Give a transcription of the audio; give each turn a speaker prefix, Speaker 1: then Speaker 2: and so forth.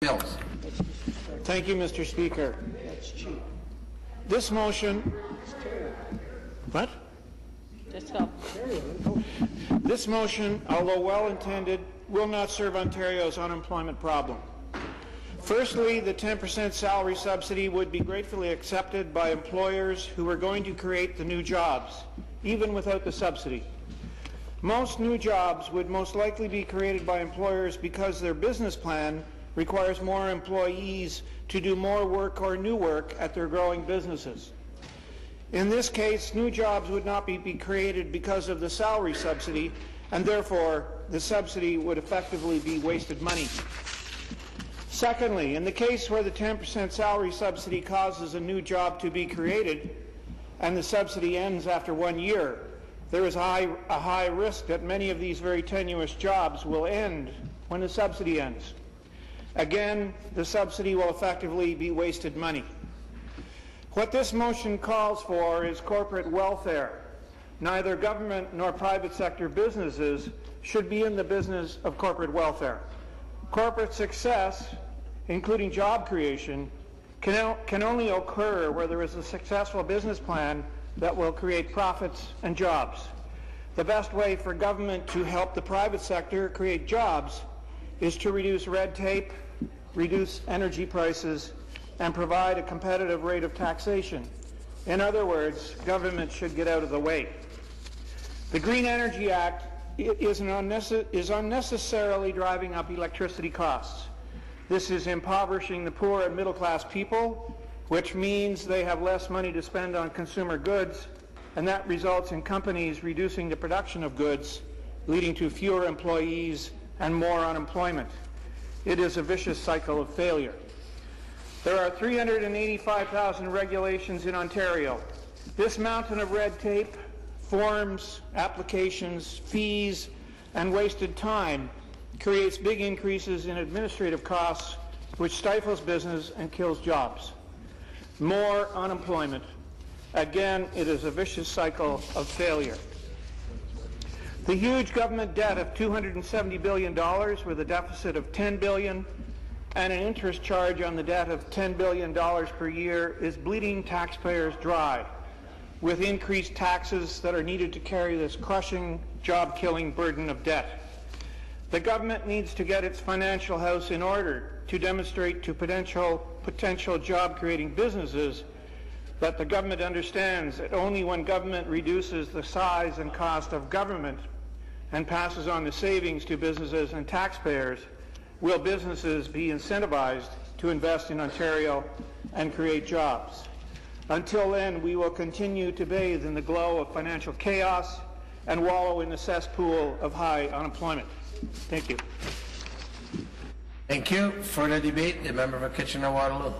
Speaker 1: Mills.
Speaker 2: Thank you, Mr. Speaker. This motion... What?
Speaker 3: Let's go.
Speaker 2: This motion, although well-intended, will not serve Ontario's unemployment problem. Firstly, the 10% salary subsidy would be gratefully accepted by employers who are going to create the new jobs, even without the subsidy. Most new jobs would most likely be created by employers because their business plan requires more employees to do more work or new work at their growing businesses. In this case, new jobs would not be created because of the salary subsidy, and therefore the subsidy would effectively be wasted money. Secondly, in the case where the 10% salary subsidy causes a new job to be created and the subsidy ends after 1 year, there is a high risk that many of these very tenuous jobs will end when the subsidy ends. Again, the subsidy will effectively be wasted money. What this motion calls for is corporate welfare. Neither government nor private sector businesses should be in the business of corporate welfare. Corporate success, including job creation, can only occur where there is a successful business plan that will create profits and jobs. The best way for government to help the private sector create jobs is to reduce red tape, reduce energy prices, and provide a competitive rate of taxation. In other words, government should get out of the way. The Green Energy Act is unnecessarily driving up electricity costs. This is impoverishing the poor and middle-class people, which means they have less money to spend on consumer goods, and that results in companies reducing the production of goods, leading to fewer employees and more unemployment. It is a vicious cycle of failure. There are 385,000 regulations in Ontario. This mountain of red tape, forms, applications, fees, and wasted time creates big increases in administrative costs, which stifles business and kills jobs. More unemployment. Again, it is a vicious cycle of failure. The huge government debt of $270 billion with a deficit of $10 billion and an interest charge on the debt of $10 billion per year is bleeding taxpayers dry, with increased taxes that are needed to carry this crushing, job-killing burden of debt. The government needs to get its financial house in order to demonstrate to potential job-creating businesses that the government understands that only when government reduces the size and cost of government and passes on the savings to businesses and taxpayers will businesses be incentivized to invest in Ontario and create jobs. Until then, we will continue to bathe in the glow of financial chaos and wallow in the cesspool of high unemployment. Thank you.
Speaker 1: Thank you. For the debate, the member for Kitchener-Waterloo.